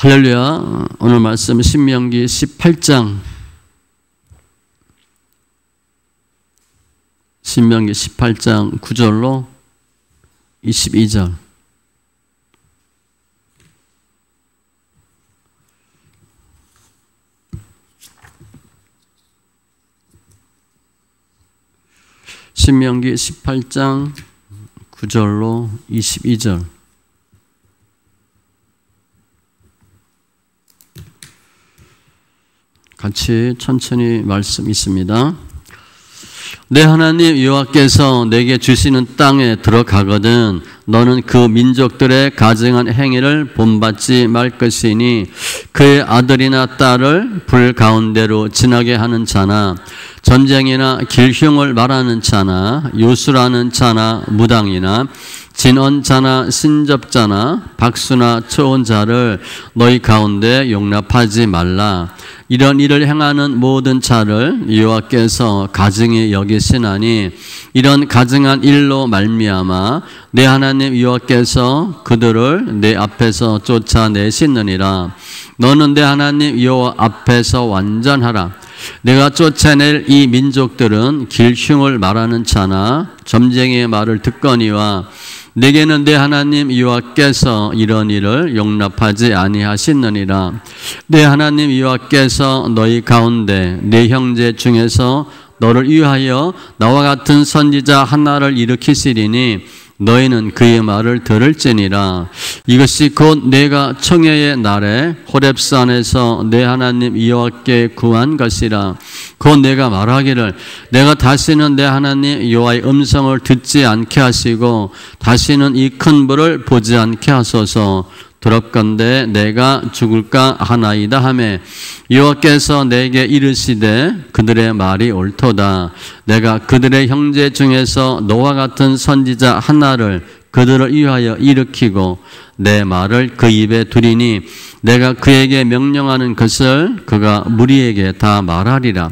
할렐루야. 오늘 말씀 신명기 18장 9절로 22절. 신명기 18장 9절로 22절. 같이 천천히 말씀 있습니다. 내 하나님 여호와께서 내게 주시는 땅에 들어가거든 너는 그 민족들의 가증한 행위를 본받지 말 것이니 그의 아들이나 딸을 불 가운데로 지나게 하는 자나 전쟁이나 길흉을 말하는 자나 요술하는 자나 무당이나 진언자나 신접자나 박수나 초혼자를 너희 가운데 용납하지 말라. 이런 일을 행하는 모든 자를 여호와께서 가증히 여기시나니 이런 가증한 일로 말미암아 내 하나님 여호와께서 그들을 내 앞에서 쫓아내시느니라. 너는 내 하나님 여호와 앞에서 완전하라. 내가 쫓아낼 이 민족들은 길흉을 말하는 자나 점쟁이의 말을 듣거니와 내게는 내 하나님 여호와께서 이런 일을 용납하지 아니하시느니라. 내 하나님 여호와께서 너희 가운데 내 형제 중에서 너를 위하여 나와 같은 선지자 하나를 일으키시리니 너희는 그의 말을 들을지니라. 이것이 곧 내가 청해의 날에 호렙산에서 내 하나님 여호와께 구한 것이라. 곧 내가 말하기를 내가 다시는 내 하나님 여호와의 음성을 듣지 않게 하시고 다시는 이 큰 불을 보지 않게 하소서. 두렵건대 내가 죽을까 하나이다 하매 여호와께서 내게 이르시되 그들의 말이 옳도다. 내가 그들의 형제 중에서 너와 같은 선지자 하나를 그들을 위하여 일으키고 내 말을 그 입에 두리니 내가 그에게 명령하는 것을 그가 무리에게 다 말하리라.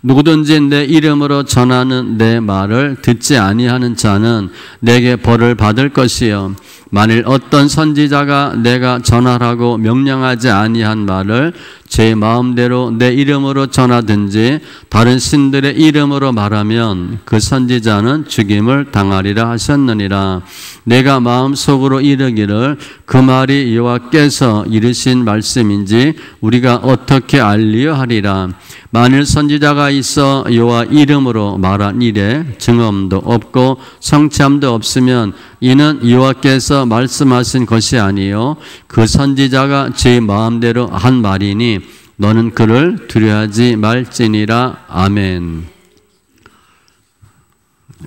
누구든지 내 이름으로 전하는 내 말을 듣지 아니하는 자는 내게 벌을 받을 것이요 만일 어떤 선지자가 내가 전하라고 명령하지 아니한 말을 제 마음대로 내 이름으로 전하든지 다른 신들의 이름으로 말하면 그 선지자는 죽임을 당하리라 하셨느니라. 내가 마음속으로 이르기를 그 말이 여호와께서 이르신 말씀인지 우리가 어떻게 알리려 하리라. 만일 선지자가 있어 여호와 이름으로 말한 일에 증언도 없고 성취함도 없으면 이는 여호와께서 말씀하신 것이 아니요 그 선지자가 제 마음대로 한 말이니 너는 그를 두려워하지 말지니라. 아멘.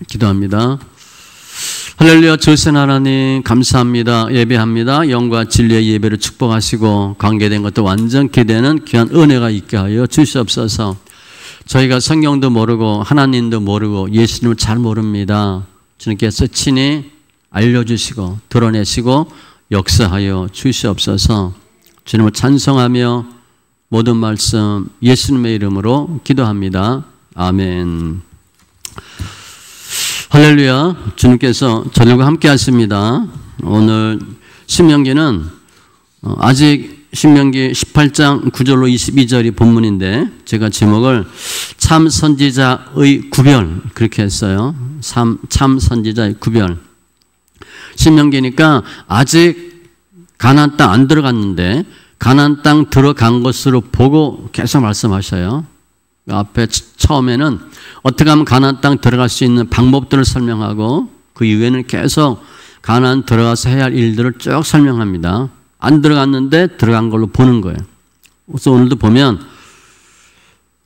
기도합니다. 할렐루야. 주신 하나님 감사합니다. 예배합니다. 영과 진리의 예배를 축복하시고 관계된 것도 완전케 되는 귀한 은혜가 있게 하여 주시옵소서. 저희가 성경도 모르고 하나님도 모르고 예수님을 잘 모릅니다. 주님께서 친히 알려주시고 드러내시고 역사하여 주시옵소서. 주님을 찬송하며 모든 말씀 예수님의 이름으로 기도합니다. 아멘. 할렐루야. 주님께서 저들과 함께 하십니다. 오늘 신명기는 아직 신명기 18장 9절로 22절이 본문인데 제가 제목을 참 선지자의 구별 그렇게 했어요. 참 선지자의 구별. 신명기니까 아직 가나안 땅 안 들어갔는데 가나안 땅 들어간 것으로 보고 계속 말씀하셔요. 앞에 처음에는 어떻게 하면 가나안 땅 들어갈 수 있는 방법들을 설명하고 그 이후에는 계속 가나안 들어가서 해야 할 일들을 쭉 설명합니다. 안 들어갔는데 들어간 걸로 보는 거예요. 그래서 오늘도 보면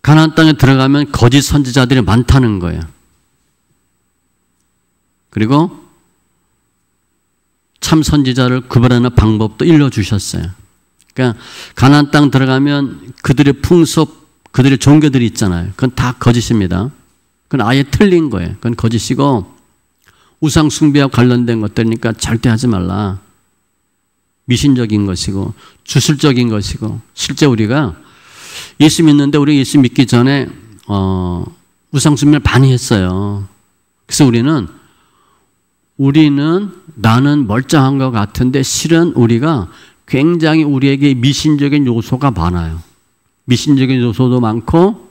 가나안 땅에 들어가면 거짓 선지자들이 많다는 거예요. 그리고 참 선지자를 구별하는 방법도 일러주셨어요. 그러니까 가나안 땅 들어가면 그들의 풍습 그들의 종교들이 있잖아요. 그건 다 거짓입니다. 그건 아예 틀린 거예요. 그건 거짓이고 우상 숭배와 관련된 것들이니까 절대 하지 말라. 미신적인 것이고 주술적인 것이고 실제 우리가 예수 믿는데 우리 예수 믿기 전에 우상 숭배를 많이 했어요. 그래서 우리는 나는 멀쩡한 것 같은데 실은 우리가 굉장히 우리에게 미신적인 요소가 많아요. 미신적인 요소도 많고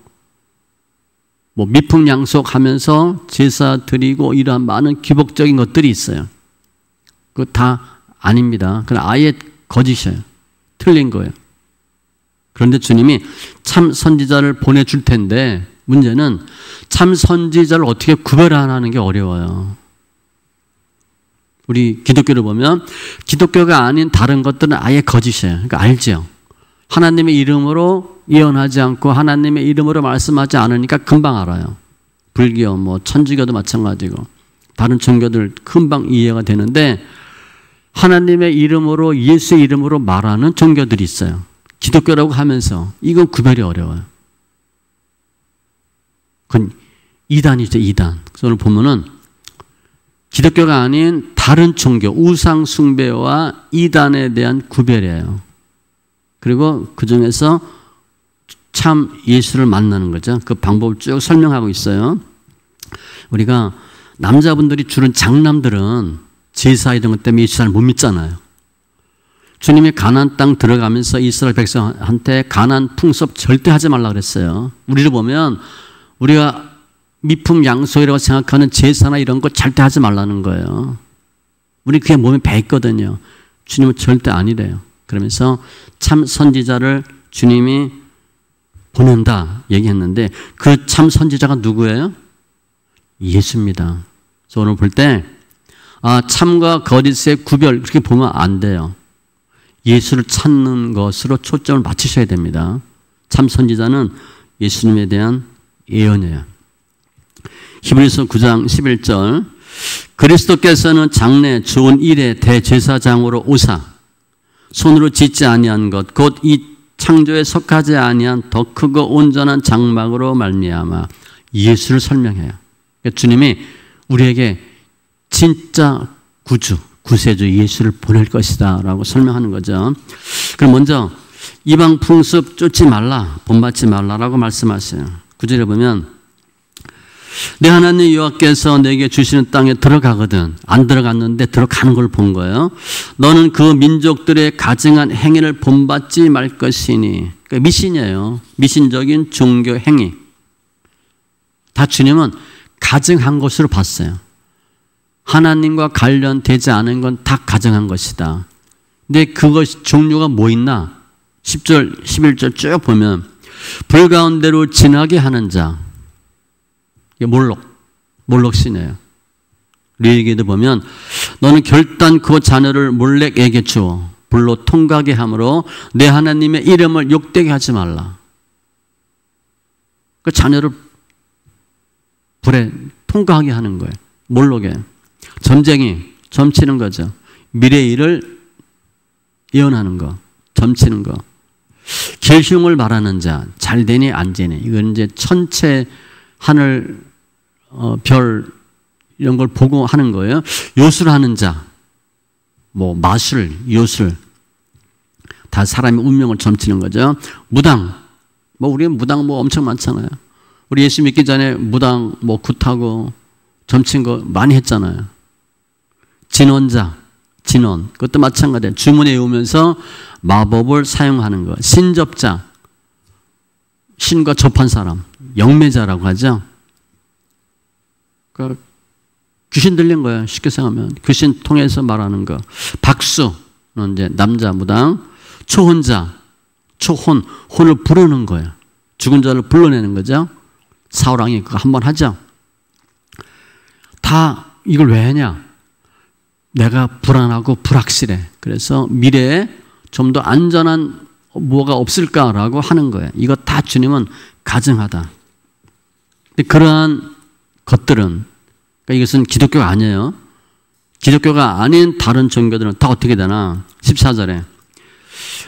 뭐 미풍양속하면서 제사 드리고 이러한 많은 기복적인 것들이 있어요. 그거 다 아닙니다. 그냥 아예 거짓이에요. 틀린 거예요. 그런데 주님이 참 선지자를 보내줄 텐데 문제는 참 선지자를 어떻게 구별하는 게 어려워요. 우리 기독교를 보면 기독교가 아닌 다른 것들은 아예 거짓이에요. 그러니까 알죠. 하나님의 이름으로 예언하지 않고 하나님의 이름으로 말씀하지 않으니까 금방 알아요. 불교, 뭐 천주교도 마찬가지고 다른 종교들 금방 이해가 되는데 하나님의 이름으로 예수의 이름으로 말하는 종교들이 있어요. 기독교라고 하면서 이건 구별이 어려워요. 그건 이단이죠, 이단. 그래서 오늘 보면은 기독교가 아닌 다른 종교, 우상 숭배와 이단에 대한 구별이에요. 그리고 그 중에서 참 예수를 만나는 거죠. 그 방법을 쭉 설명하고 있어요. 우리가 남자분들이 주는 장남들은 제사 이런 것 때문에 예수 잘 못 믿잖아요. 주님이 가나안 땅 들어가면서 이스라엘 백성한테 가나안 풍습 절대 하지 말라 그랬어요. 우리를 보면 우리가 미풍양속이라고 생각하는 제사나 이런 거 절대 하지 말라는 거예요. 우리 그게 몸에 배 있거든요. 주님은 절대 아니래요. 그러면서 참 선지자를 주님이 보낸다 얘기했는데 그 참 선지자가 누구예요? 예수입니다. 그래서 오늘 볼 때 참과 거짓의 구별 그렇게 보면 안 돼요. 예수를 찾는 것으로 초점을 맞추셔야 됩니다. 참 선지자는 예수님에 대한 예언이에요. 히브리서 9장 11절 그리스도께서는 장래 좋은 일의 대제사장으로 오사 손으로 짓지 아니한 것 곧 이 창조에 속하지 아니한 더 크고 온전한 장막으로 말미암아 예수를 설명해요. 그러니까 주님이 우리에게 진짜 구세주 예수를 보낼 것이다 라고 설명하는 거죠. 그럼 먼저 이방 풍습 쫓지 말라, 본받지 말라라고 말씀하세요. 9절에 보면 내 하나님 여호와께서 내게 주시는 땅에 들어가거든 안 들어갔는데 들어가는 걸 본 거예요. 너는 그 민족들의 가증한 행위를 본받지 말 것이니 그러니까 미신이에요. 미신적인 종교 행위 다 주님은 가증한 것으로 봤어요. 하나님과 관련되지 않은 건 다 가증한 것이다. 근데 그것 종류가 뭐 있나? 10절, 11절 쭉 보면 불 가운데로 지나게 하는 자 이게 몰록신이에요. 레위기에도 보면 너는 결단코 자녀를 몰렉에게 주어 불로 통과하게 함으로 내 하나님의 이름을 욕되게 하지 말라. 그 자녀를 불에 통과하게 하는 거예요. 몰록에. 점쟁이, 점치는 거죠. 미래의 일을 예언하는 거, 점치는 거. 길흉을 말하는 자, 잘 되니 안 되니. 이건 이제 천체 하늘, 별, 이런 걸 보고 하는 거예요. 요술하는 자, 뭐, 마술, 요술. 다 사람의 운명을 점치는 거죠. 무당. 뭐, 우리는 무당 뭐 엄청 많잖아요. 우리 예수 믿기 전에 무당, 뭐, 굿하고 점친 거 많이 했잖아요. 진원자, 진원. 그것도 마찬가지예요. 주문에 외우면서 마법을 사용하는 거. 신접자. 신과 접한 사람. 영매자라고 하죠. 그러니까 귀신 들린 거예요. 쉽게 생각하면. 귀신 통해서 말하는 거. 박수는 이제 남자 무당. 초혼자. 초혼. 혼을 부르는 거예요. 죽은 자를 불러내는 거죠. 사우랑이 그거 한번 하죠. 다 이걸 왜 하냐? 내가 불안하고 불확실해. 그래서 미래에 좀 더 안전한 뭐가 없을까라고 하는 거예요. 이거 다 주님은 가증하다. 근데 그러한 것들은 그러니까 이것은 기독교가 아니에요. 기독교가 아닌 다른 종교들은 다 어떻게 되나? 14절에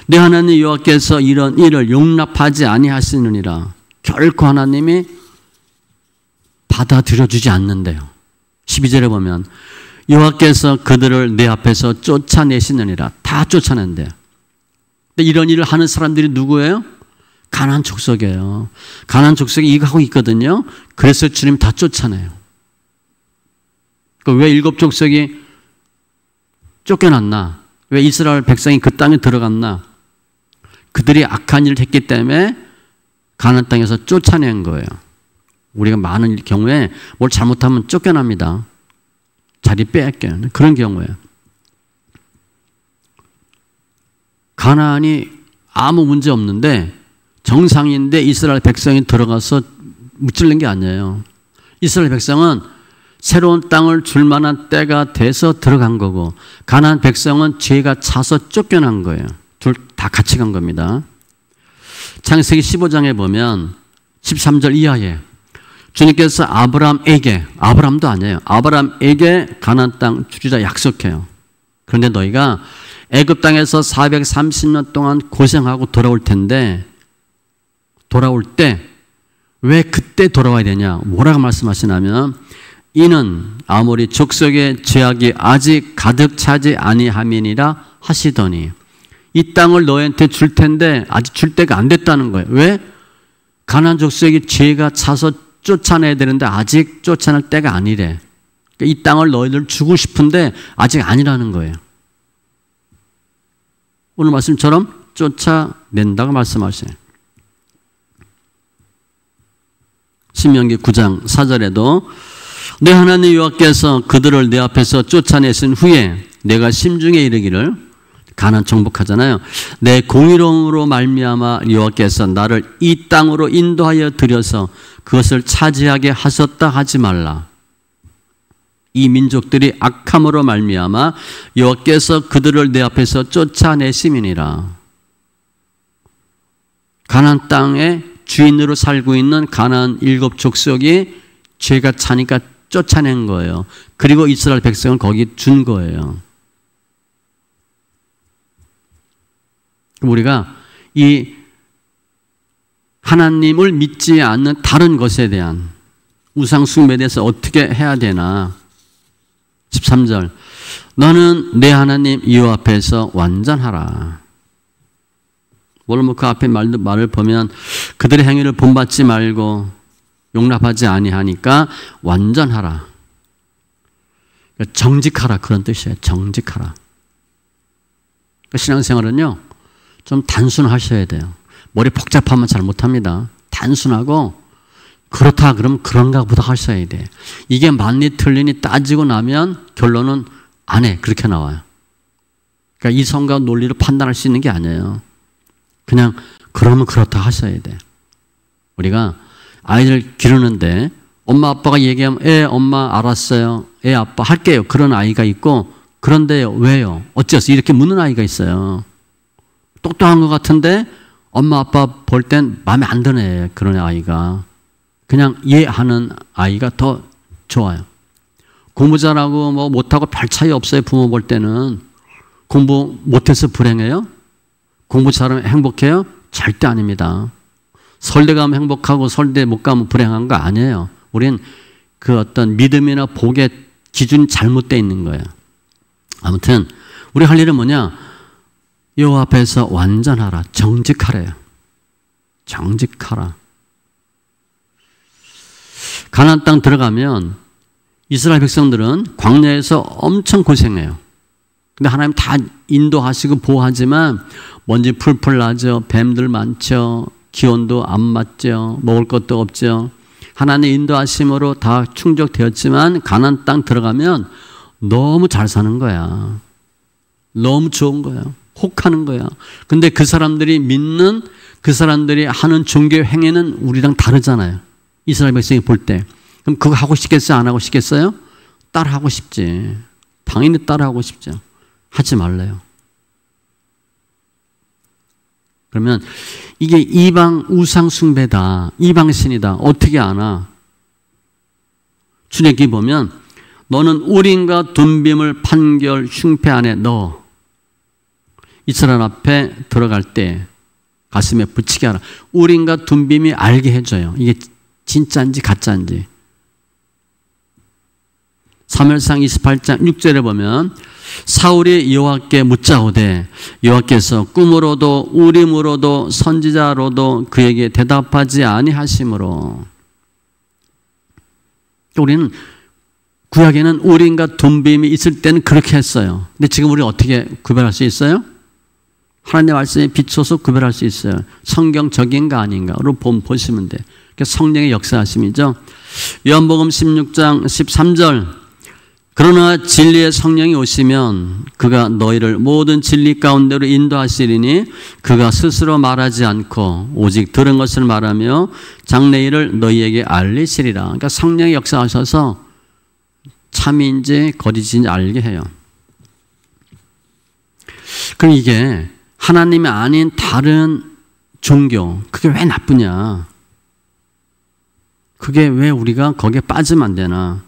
내 하나님 여호와께서 이런 일을 용납하지 아니하시느니라. 결코 하나님이 받아들여주지 않는데요. 12절에 보면 여호와께서 그들을 내 앞에서 쫓아내시느니라. 다 쫓아낸대요. 근데 이런 일을 하는 사람들이 누구예요? 가나안 족속이에요. 가나안 족속이 이거 하고 있거든요. 그래서 주님 다 쫓아내요. 왜 7 족속이 쫓겨났나? 왜 이스라엘 백성이 그 땅에 들어갔나? 그들이 악한 일을 했기 때문에 가나안 땅에서 쫓아낸 거예요. 우리가 많은 경우에 뭘 잘못하면 쫓겨납니다. 자리 빼앗겨요. 그런 경우예요. 가나안이 아무 문제 없는데 정상인데 이스라엘 백성이 들어가서 무찔린 게 아니에요. 이스라엘 백성은 새로운 땅을 줄 만한 때가 돼서 들어간 거고 가나안 백성은 죄가 차서 쫓겨난 거예요. 둘 다 같이 간 겁니다. 창세기 15장에 보면 13절 이하에 주님께서 아브라함도 아니에요. 아브라함에게 가나안 땅 주리라 약속해요. 그런데 너희가 애굽 땅에서 430년 동안 고생하고 돌아올 텐데 돌아올 때 왜 그때 돌아와야 되냐? 뭐라고 말씀하시냐면 이는 아모리 족속의 죄악이 아직 가득 차지 아니함이니라 하시더니 이 땅을 너희한테 줄 텐데 아직 줄 때가 안 됐다는 거예요. 왜? 가나안 족속의 죄가 차서 쫓아내야 되는데 아직 쫓아낼 때가 아니래. 이 땅을 너희들 주고 싶은데 아직 아니라는 거예요. 오늘 말씀처럼 쫓아낸다고 말씀하세요. 신명기 9장 4절에도 내 하나님 여호와께서 그들을 내 앞에서 쫓아내신 후에 내가 심중에 이르기를 가나안 정복하잖아요. 내 공의로움으로 말미암아 여호와께서 나를 이 땅으로 인도하여 들여서 그것을 차지하게 하셨다 하지 말라. 이 민족들이 악함으로 말미암아 여호와께서 그들을 내 앞에서 쫓아내심이니라. 가나안 땅에 주인으로 살고 있는 가나안 7 족속이 죄가 차니까 쫓아낸 거예요. 그리고 이스라엘 백성을 거기 준 거예요. 우리가 이 하나님을 믿지 않는 다른 것에 대한 우상 숭배에 대해서 어떻게 해야 되나? 13절 너는 내 하나님 여호와 앞에서 완전하라. 물론 그 앞에 말을 보면 그들의 행위를 본받지 말고 용납하지 아니하니까 완전하라. 정직하라 그런 뜻이에요. 정직하라. 신앙생활은요 좀 단순하셔야 돼요. 머리 복잡하면 잘 못합니다. 단순하고 그렇다 그러면 그런가 보다 하셔야 돼. 이게 맞니 틀리니 따지고 나면 결론은 안 해. 그렇게 나와요. 그러니까 이성과 논리로 판단할 수 있는 게 아니에요. 그냥 그러면 그렇다 하셔야 돼. 우리가 아이들 기르는데 엄마 아빠가 얘기하면 엄마 알았어요. 아빠 할게요. 그런 아이가 있고 그런데요 왜요? 어째서 이렇게 묻는 아이가 있어요. 똑똑한 것 같은데 엄마 아빠 볼 땐 마음에 안 드네. 그런 아이가. 그냥 이해하는 아이가 더 좋아요. 공부 잘하고 뭐 못하고 별 차이 없어요. 부모 볼 때는. 공부 못해서 불행해요? 공부 잘하면 행복해요? 절대 아닙니다. 설대 가면 행복하고 설대 못 가면 불행한 거 아니에요. 우린 그 어떤 믿음이나 복의 기준이 잘못되어 있는 거예요. 아무튼 우리 할 일은 뭐냐? 여호와 앞에서 완전하라. 정직하래요. 정직하라. 가나안 땅 들어가면 이스라엘 백성들은 광야에서 엄청 고생해요. 근데 하나님 다 인도하시고 보호하지만 먼지 풀풀 나죠. 뱀들 많죠. 기온도 안 맞죠. 먹을 것도 없죠. 하나님 인도하심으로 다 충족되었지만 가나안 땅 들어가면 너무 잘 사는 거야. 너무 좋은 거야. 혹하는 거야. 근데 그 사람들이 믿는 그 사람들이 하는 종교 행위는 우리랑 다르잖아요. 이스라엘 백성이 볼 때. 그럼 그거 하고 싶겠어요? 안 하고 싶겠어요? 따라하고 싶지. 당연히 따라하고 싶죠. 하지 말래요. 그러면 이게 이방 우상 숭배다. 이방신이다. 어떻게 아나? 출애굽기 보면 너는 우림과 둠빔을 판결 흉패 안에 넣어 이스라엘 앞에 들어갈 때 가슴에 붙이게 하라. 우림과 둠빔이 알게 해줘요. 이게 진짜인지 가짜인지. 사무엘상 28장 6절에 보면 사울이 여호와께 묻자오되 여호와께서 꿈으로도 우림으로도 선지자로도 그에게 대답하지 아니하심으로. 우리는 구약에는 우림과 둠빔이 있을 때는 그렇게 했어요. 근데 지금 우리 어떻게 구별할 수 있어요? 하나님의 말씀에 비춰서 구별할 수 있어요. 성경적인가 아닌가로 보시면 돼요. 성령의 역사하심이죠. 요한복음 16장 13절 그러나 진리의 성령이 오시면 그가 너희를 모든 진리 가운데로 인도하시리니 그가 스스로 말하지 않고 오직 들은 것을 말하며 장래일을 너희에게 알리시리라. 그러니까 성령이 역사하셔서 참인지 거짓인지 알게 해요. 그럼 이게 하나님이 아닌 다른 종교, 그게 왜 나쁘냐? 그게 왜 우리가 거기에 빠지면 안 되나?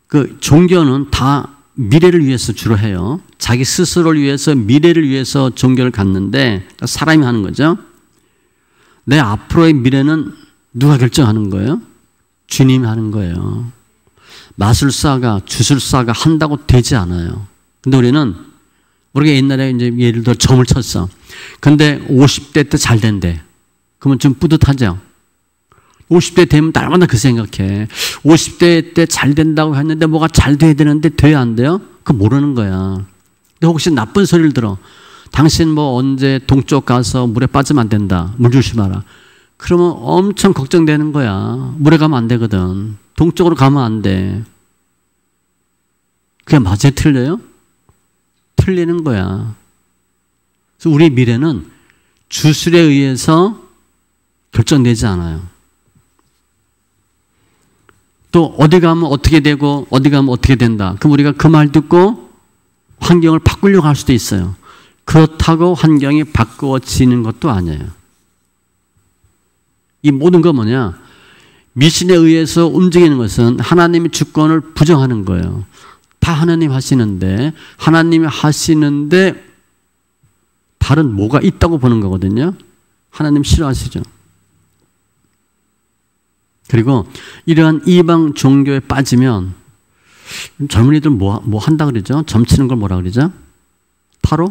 그 종교는 다 미래를 위해서 주로 해요. 자기 스스로를 위해서 미래를 위해서 종교를 갖는데 사람이 하는 거죠. 내 앞으로의 미래는 누가 결정하는 거예요? 주님이 하는 거예요. 마술사가 주술사가 한다고 되지 않아요. 근데 우리가 옛날에 이제 예를 들어 점을 쳤어. 근데 50대 때 잘 된대. 그러면 좀 뿌듯하죠. 50대 되면 날마다 그 생각해. 50대 때 잘 된다고 했는데 뭐가 잘 돼야 되는데 돼야 안 돼요? 그거 모르는 거야. 근데 혹시 나쁜 소리를 들어. 당신 뭐 언제 동쪽 가서 물에 빠지면 안 된다. 물 조심하라. 그러면 엄청 걱정되는 거야. 물에 가면 안 되거든. 동쪽으로 가면 안 돼. 그게 맞아요? 틀려요? 틀리는 거야. 그래서 우리의 미래는 주술에 의해서 결정되지 않아요. 또 어디 가면 어떻게 되고 어디 가면 어떻게 된다. 그럼 우리가 그 말 듣고 환경을 바꾸려고 할 수도 있어요. 그렇다고 환경이 바꾸어지는 것도 아니에요. 이 모든 건 뭐냐? 미신에 의해서 움직이는 것은 하나님의 주권을 부정하는 거예요. 다 하나님 하시는데 다른 뭐가 있다고 보는 거거든요. 하나님 싫어하시죠. 그리고 이러한 이방 종교에 빠지면 젊은이들 뭐 한다 그러죠? 점치는 걸 뭐라 그러죠? 타로?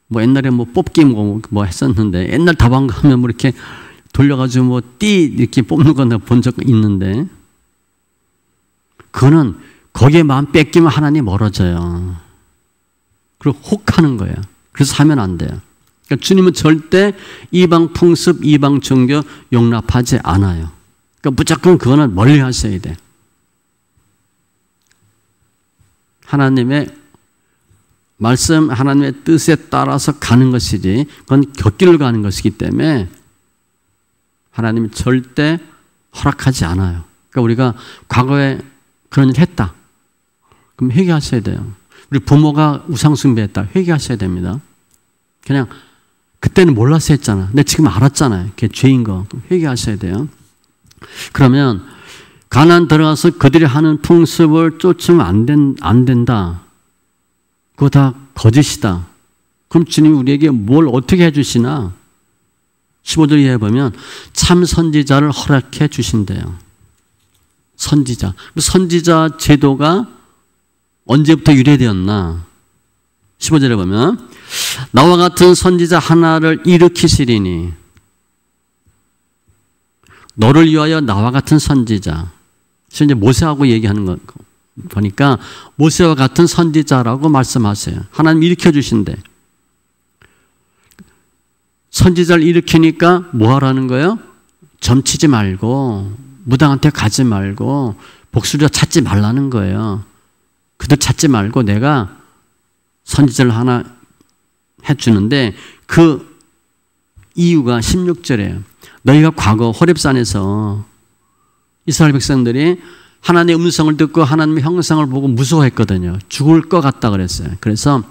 뭐 옛날에 뭐 뽑기 뭐 했었는데 옛날 다방 가면 뭐 이렇게 돌려가지고 뭐 띠 이렇게 뽑는 거 내가 본 적 있는데 그거는 거기에 마음 뺏기면 하나님 멀어져요. 그리고 혹하는 거예요. 그래서 하면 안 돼요. 그러니까 주님은 절대 이방 풍습, 이방 종교 용납하지 않아요. 그러니까 무조건 그거는 멀리 하셔야 돼. 하나님의 말씀, 하나님의 뜻에 따라서 가는 것이지 그건 곁길을 가는 것이기 때문에 하나님이 절대 허락하지 않아요. 그러니까 우리가 과거에 그런 일 했다. 그럼 회개하셔야 돼요. 우리 부모가 우상숭배했다. 회개하셔야 됩니다. 그냥 그때는 몰라서 했잖아. 근데 지금 알았잖아요. 그게 죄인 거. 회개하셔야 돼요. 그러면 가나안 들어가서 그들이 하는 풍습을 쫓으면 안 된다. 그거 다 거짓이다. 그럼 주님이 우리에게 뭘 어떻게 해주시나? 15절 이하에 보면 참 선지자를 허락해 주신대요. 선지자. 선지자 제도가 언제부터 유래되었나? 15절에 보면 나와 같은 선지자 하나를 일으키시리니 너를 위하여 나와 같은 선지자. 이제 모세하고 얘기하는 거 보니까 모세와 같은 선지자라고 말씀하세요. 하나님 일으켜 주신대. 선지자를 일으키니까 뭐 하라는 거예요? 점치지 말고 무당한테 가지 말고 복수자 찾지 말라는 거예요. 그들 찾지 말고 내가 선지자를 하나 해주는데 그 이유가 16절이에요. 너희가 과거 호렙산에서 이스라엘 백성들이 하나님의 음성을 듣고 하나님의 형상을 보고 무서워했거든요. 죽을 것 같다 그랬어요. 그래서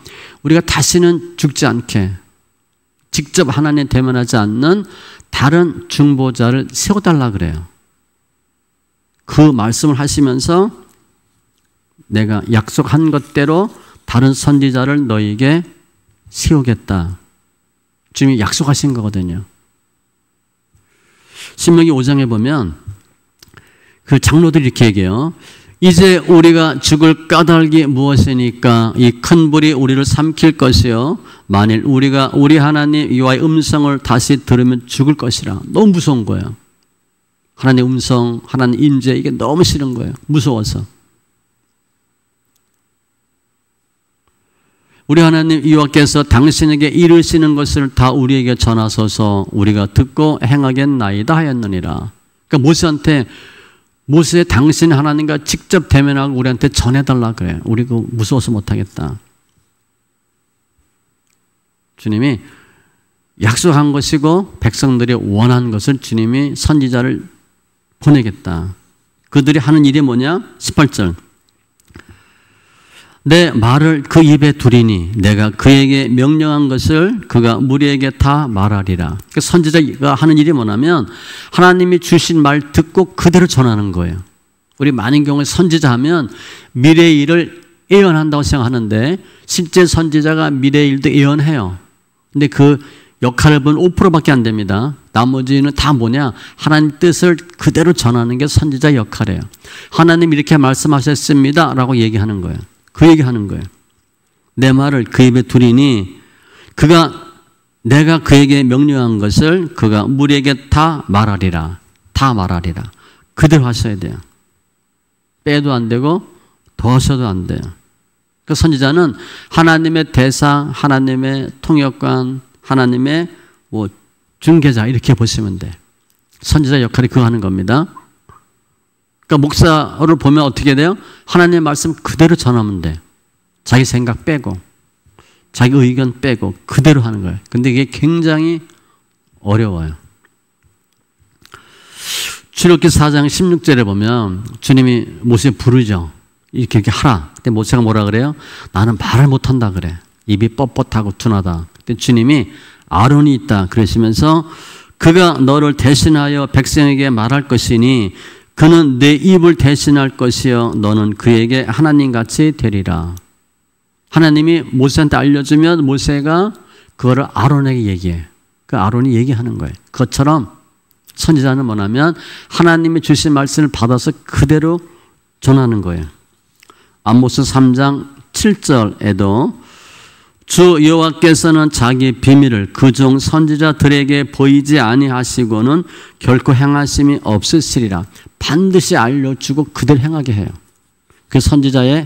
우리가 다시는 죽지 않게 직접 하나님 대면하지 않는 다른 중보자를 세워달라 그래요. 그 말씀을 하시면서 내가 약속한 것대로 다른 선지자를 너희에게 세우겠다. 주님이 약속하신 거거든요. 신명기 5장에 보면 그 장로들이 이렇게 얘기해요. 이제 우리가 죽을 까닭이 무엇이니까 이 큰 불이 우리를 삼킬 것이요 만일 우리가 우리 하나님 여호와의 음성을 다시 들으면 죽을 것이라. 너무 무서운 거예요. 하나님의 음성, 하나님 임재, 이게 너무 싫은 거예요. 무서워서. 우리 하나님 여호와께서 당신에게 이르시는 것을 다 우리에게 전하소서 우리가 듣고 행하겠나이다 하였느니라. 그러니까 모세한테 모세 당신 하나님과 직접 대면하고 우리한테 전해달라 그래요. 우리 그 무서워서 못하겠다. 주님이 약속한 것이고 백성들이 원한 것을 주님이 선지자를 보내겠다. 그들이 하는 일이 뭐냐? 18절. 내 말을 그 입에 두리니 내가 그에게 명령한 것을 그가 무리에게 다 말하리라. 그러니까 선지자가 하는 일이 뭐냐면 하나님이 주신 말 듣고 그대로 전하는 거예요. 우리 많은 경우에 선지자 하면 미래의 일을 예언한다고 생각하는데 실제 선지자가 미래의 일도 예언해요. 근데 그 역할을 보면 5%밖에 안 됩니다. 나머지는 다 뭐냐? 하나님 뜻을 그대로 전하는 게 선지자 역할이에요. 하나님 이렇게 말씀하셨습니다 라고 얘기하는 거예요. 그 얘기하는 거예요. 내 말을 그 입에 두리니 내가 그에게 명령한 것을 그가 무리에게 다 말하리라. 다 말하리라. 그대로 하셔야 돼요. 빼도 안 되고 더셔도 안 돼요. 그 선지자는 하나님의 대사, 하나님의 통역관, 하나님의 중개자 이렇게 보시면 돼. 선지자 역할이 그거 하는 겁니다. 그러니까 목사를 보면 어떻게 돼요? 하나님의 말씀 그대로 전하면 돼. 자기 생각 빼고 자기 의견 빼고 그대로 하는 거예요. 근데 이게 굉장히 어려워요. 출애굽기 4장 16절에 보면 주님이 모세 부르죠. 이렇게 하라. 근데 모세가 뭐라 그래요? 나는 말을 못한다 그래. 입이 뻣뻣하고 둔하다. 그때 주님이 아론이 있다 그러시면서 그가 너를 대신하여 백성에게 말할 것이니 그는 내 입을 대신할 것이요 너는 그에게 하나님같이 되리라. 하나님이 모세한테 알려주면 모세가 그거를 아론에게 얘기해. 그 아론이 얘기하는 거예요. 그것처럼 선지자는 뭐냐면 하나님이 주신 말씀을 받아서 그대로 전하는 거예요. 아모스 3장 7절에도 주 여호와께서는 자기 비밀을 그 종 선지자들에게 보이지 아니하시고는 결코 행하심이 없으시리라. 반드시 알려주고 그대로 행하게 해요. 그게 선지자의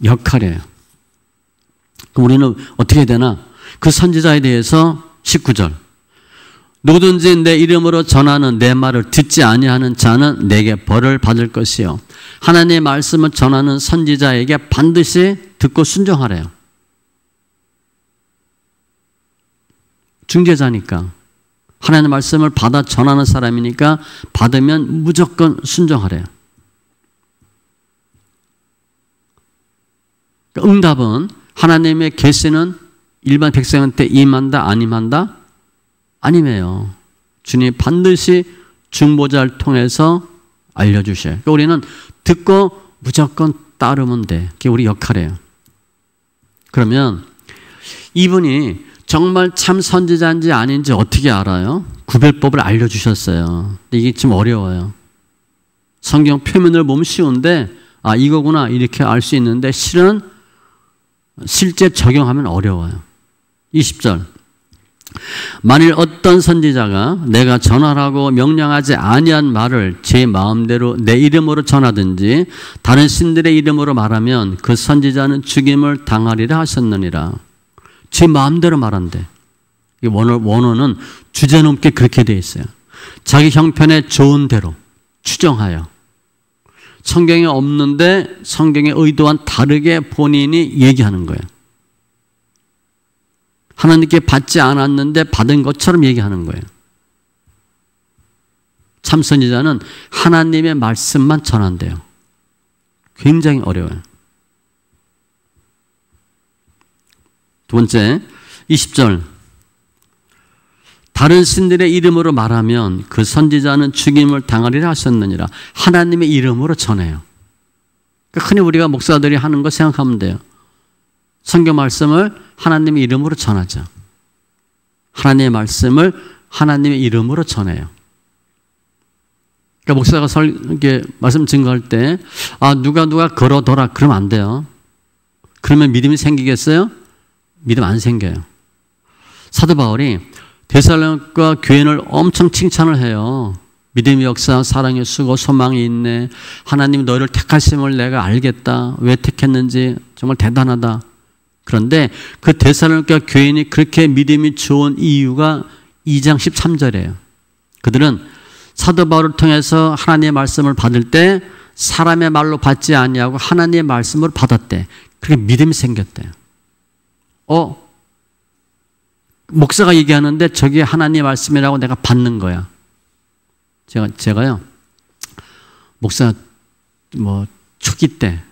역할이에요. 그럼 우리는 어떻게 해야 되나? 그 선지자에 대해서 19절. 누구든지 내 이름으로 전하는 내 말을 듣지 아니하는 자는 내게 벌을 받을 것이요. 하나님의 말씀을 전하는 선지자에게 반드시 듣고 순종하래요. 중재자니까. 하나님의 말씀을 받아 전하는 사람이니까 받으면 무조건 순종하래요. 그러니까 응답은 하나님의 계시는 일반 백성한테 임한다 안 임한다? 아니에요. 주님이 반드시 중보자를 통해서 알려주셔요. 그러니까 우리는 듣고 무조건 따르면 돼. 그게 우리 역할이에요. 그러면 이분이 정말 참 선지자인지 아닌지 어떻게 알아요? 구별법을 알려주셨어요. 근데 이게 좀 어려워요. 성경 표면을 보면 쉬운데 아 이거구나 이렇게 알 수 있는데 실은 실제 적용하면 어려워요. 20절. 만일 어떤 선지자가 내가 전하라고 명령하지 아니한 말을 제 마음대로 내 이름으로 전하든지 다른 신들의 이름으로 말하면 그 선지자는 죽임을 당하리라 하셨느니라. 제 마음대로 말한대. 원어는 주제넘게 그렇게 되어 있어요. 자기 형편에 좋은 대로 추정하여. 성경에 없는데 성경의 의도와는 다르게 본인이 얘기하는 거예요. 하나님께 받지 않았는데 받은 것처럼 얘기하는 거예요. 참 선지자는 하나님의 말씀만 전한대요. 굉장히 어려워요. 두 번째, 20절. 다른 신들의 이름으로 말하면 그 선지자는 죽임을 당하리라 하셨느니라. 하나님의 이름으로 전해요. 그러니까 흔히 우리가 목사들이 하는 거 생각하면 돼요. 성경 말씀을 하나님의 이름으로 전하죠. 하나님의 말씀을 하나님의 이름으로 전해요. 그러니까 목사가 이렇게 말씀 증거할 때, 아, 누가 걸어둬라. 그러면 안 돼요. 그러면 믿음이 생기겠어요? 믿음 안 생겨요. 사도 바울이 데살로니가 교인을 엄청 칭찬을 해요. 믿음의 역사, 사랑의 수고, 소망이 있네. 하나님이 너희를 택하심을 내가 알겠다. 왜 택했는지 정말 대단하다. 그런데 그 데살로니가 교인이 그렇게 믿음이 좋은 이유가 2장 13절이에요. 그들은 사도 바울을 통해서 하나님의 말씀을 받을 때 사람의 말로 받지 아니하고 하나님의 말씀으로 받았대. 그렇게 믿음이 생겼대요. 목사가 얘기하는데 저게 하나님의 말씀이라고 내가 받는 거야. 제가요, 목사 초기 때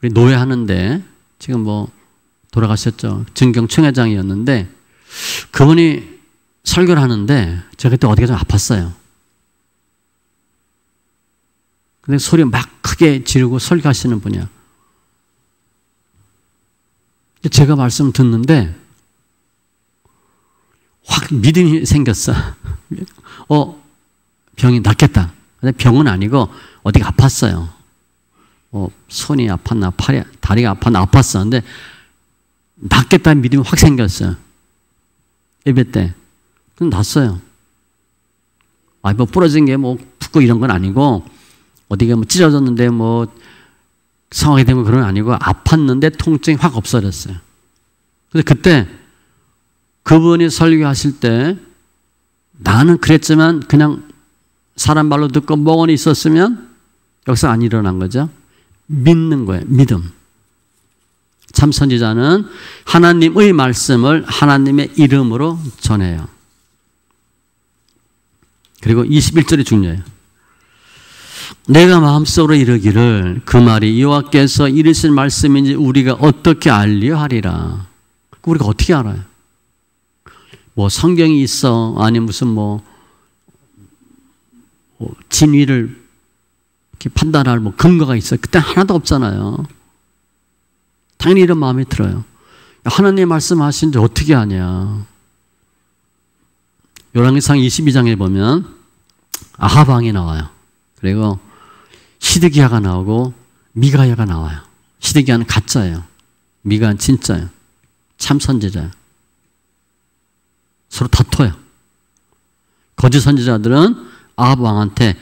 우리 노회 하는데 지금 돌아가셨죠. 증경총회장이었는데 그분이 설교를 하는데 제가 그때 어디가 좀 아팠어요. 근데 소리 막 크게 지르고 설교하시는 분이야. 제가 말씀 듣는데 확 믿음이 생겼어. 병이 낫겠다. 근데 병은 아니고 어디가 아팠어요. 손이 아팠나, 다리가 아팠나, 아팠어. 근데 낫겠다는 믿음이 확 생겼어요. 예배 때. 그럼 낫어요. 부러진 게 붓고 이런 건 아니고, 어디가 찢어졌는데 상하게 된 건 그런 건 아니고, 아팠는데 통증이 확 없어졌어요. 근데 그때 그분이 설교하실 때 나는 그랬지만 그냥 사람 말로 듣고 멍하니 있었으면 역사가 안 일어난 거죠. 믿는 거예요. 믿음. 참 선지자는 하나님의 말씀을 하나님의 이름으로 전해요. 그리고 21절이 중요해요. 내가 마음속으로 이르기를 그 말이 여호와께서 이르신 말씀인지 우리가 어떻게 알리려 하리라. 우리가 어떻게 알아요? 성경이 있어. 아니 무슨 진위를 이렇게 판단할 근거가 있어. 그때 하나도 없잖아요. 당연히 이런 마음이 들어요. 하나님 말씀하신데 어떻게 하냐. 열왕기상 22장에 보면 아합 왕이 나와요. 그리고 시드기야가 나오고 미가야가 나와요. 시드기야는 가짜예요. 미가는 진짜예요. 참 선지자예요. 서로 다퉈요. 거짓 선지자들은 아합 왕한테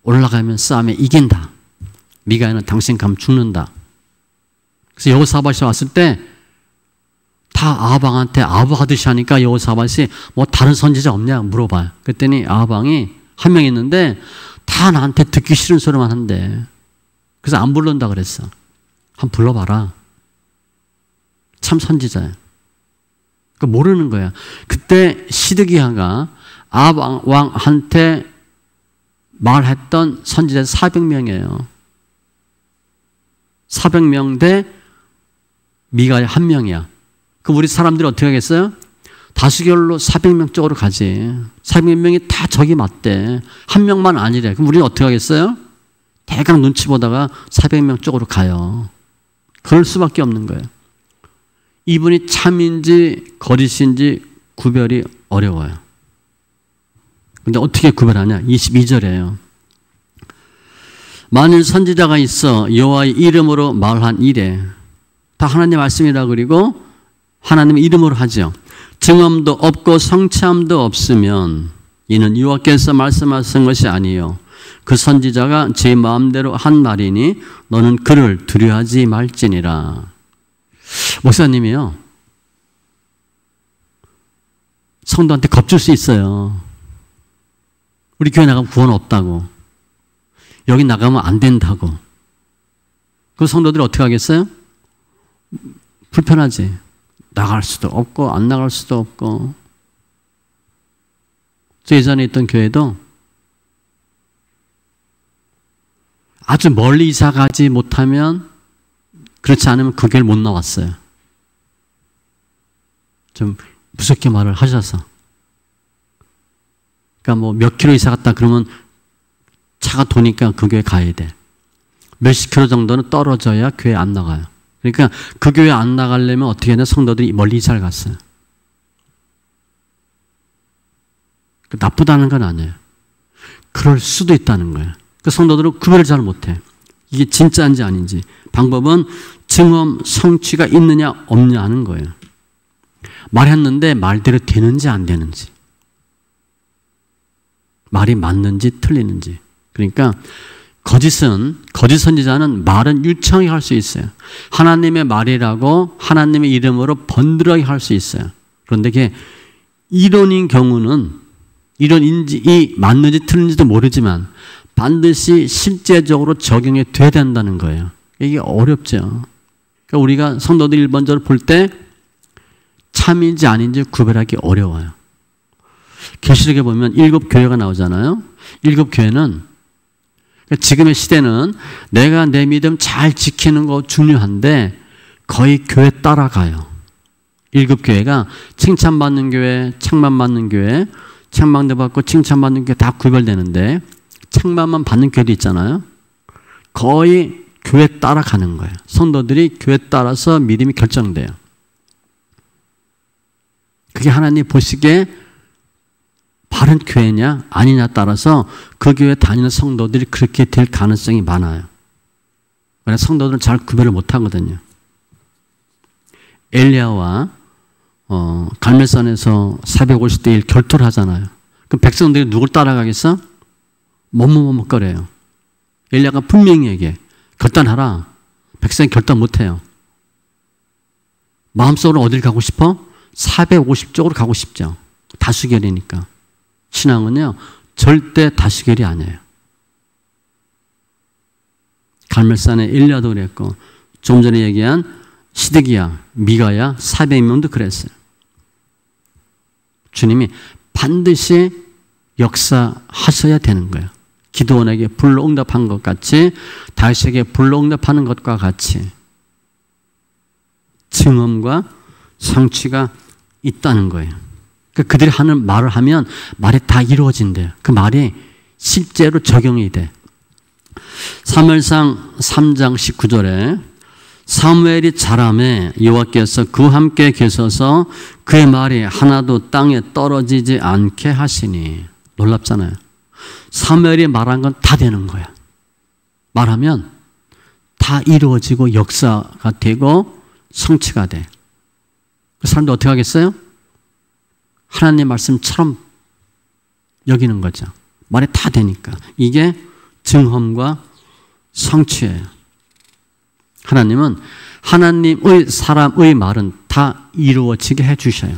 올라가면 싸움에 이긴다. 미가야는 당신 가면 죽는다. 그래서 여호사밧이 왔을 때 다 아합 왕한테 아부하듯이 하니까 여호사밧이 다른 선지자 없냐 물어봐요. 그랬더니 아합 왕이 한 명 있는데 다 나한테 듣기 싫은 소리만 한대. 그래서 안 부른다 그랬어. 한번 불러봐라. 참 선지자예요. 모르는 거야. 그때 시드기야가 아합 왕한테 말했던 선지자 400명이에요. 400명 대 미가야 1명이야. 그럼 우리 사람들이 어떻게 하겠어요? 다수결로 400명 쪽으로 가지. 400명이 다 적이 맞대. 한 명만 아니래. 그럼 우리는 어떻게 하겠어요? 대강 눈치 보다가 400명 쪽으로 가요. 그럴 수밖에 없는 거예요. 이분이 참인지 거짓인지 구별이 어려워요. 근데 어떻게 구별하냐? 22절이에요. 만일 선지자가 있어 여호와의 이름으로 말한 이래. 다 하나님 말씀이라 그리고 하나님의 이름으로 하죠. 증언도 없고 성취함도 없으면 이는 여호와께서 말씀하신 것이 아니요 그 선지자가 제 마음대로 한 말이니 너는 그를 두려워하지 말지니라. 목사님이요, 성도한테 겁줄 수 있어요. 우리 교회 나가면 구원 없다고, 여기 나가면 안 된다고. 그 성도들이 어떻게 하겠어요? 불편하지. 나갈 수도 없고 안 나갈 수도 없고. 저 예전에 있던 교회도 아주 멀리 이사 가지 못하면, 그렇지 않으면 그 교회를 못 나왔어요. 좀 무섭게 말을 하셔서. 그러니까 몇 킬로 이사 갔다 그러면 차가 도니까 그 교회 가야 돼. 몇십 킬로 정도는 떨어져야 교회 안 나가요. 그러니까 그 교회 안 나가려면 어떻게 하냐, 성도들이 멀리 이사를 갔어요. 나쁘다는 건 아니에요. 그럴 수도 있다는 거예요. 그 성도들은 구별을 잘 못해. 이게 진짜인지 아닌지. 방법은 증언 성취가 있느냐 없느냐 하는 거예요. 말했는데 말대로 되는지 안 되는지. 말이 맞는지 틀리는지. 그러니까 거짓 선지자는 말은 유창하게 할 수 있어요. 하나님의 말이라고 하나님의 이름으로 번들하게 할 수 있어요. 그런데 그게 이론인 경우는 이론인지 맞는지 틀린지도 모르지만 반드시 실제적으로 적용이 돼야 된다는 거예요. 이게 어렵죠. 그러니까 우리가 성도들 일반적으로 볼 때 참인지 아닌지 구별하기 어려워요. 계시록에 보면 7교회가 나오잖아요. 7교회는 지금의 시대는 내가 내 믿음 잘 지키는 거 중요한데 거의 교회 따라가요. 7교회가 칭찬받는 교회, 책망받는 교회, 책망도 받고 칭찬받는 교회 다 구별되는데 책망만 받는 교회도 있잖아요. 거의 교회 따라가는 거예요. 성도들이 교회 따라서 믿음이 결정돼요. 그게 하나님 보시기에 바른 교회냐 아니냐 따라서 그 교회 다니는 성도들이 그렇게 될 가능성이 많아요. 그래서 성도들은 잘 구별을 못하거든요. 엘리야와 갈멜산에서 450대 1 결투를 하잖아요. 그럼 백성들이 누굴 따라가겠어? 머뭇머뭇거려요. 엘리야가 분명히 얘기해. 결단하라. 백성이 결단 못해요. 마음속으로 어딜 가고 싶어? 450쪽으로 가고 싶죠. 다수결이니까. 신앙은요, 절대 다수결이 아니에요. 갈멜산의 엘리야도 그랬고, 좀 전에 얘기한 시드기야, 미가야, 400명도 그랬어요. 주님이 반드시 역사하셔야 되는 거예요. 기드온에게 불로 응답한 것 같이, 다윗에게 불로 응답하는 것과 같이 증언과 성취가 있다는 거예요. 그러니까 그들이 하는 말을 하면 말이 다 이루어진대요. 그 말이 실제로 적용이 돼. 사무엘상 3장 19절에 사무엘이 자라매 여호와께서 그와 함께 계셔서 그의 말이 하나도 땅에 떨어지지 않게 하시니. 놀랍잖아요. 사무엘이 말한 건 다 되는 거야. 말하면 다 이루어지고 역사가 되고 성취가 돼. 그 사람들 어떻게 하겠어요? 하나님의 말씀처럼 여기는 거죠. 말이 다 되니까. 이게 증언과 성취예요. 하나님은 하나님의 사람의 말은 다 이루어지게 해주셔요.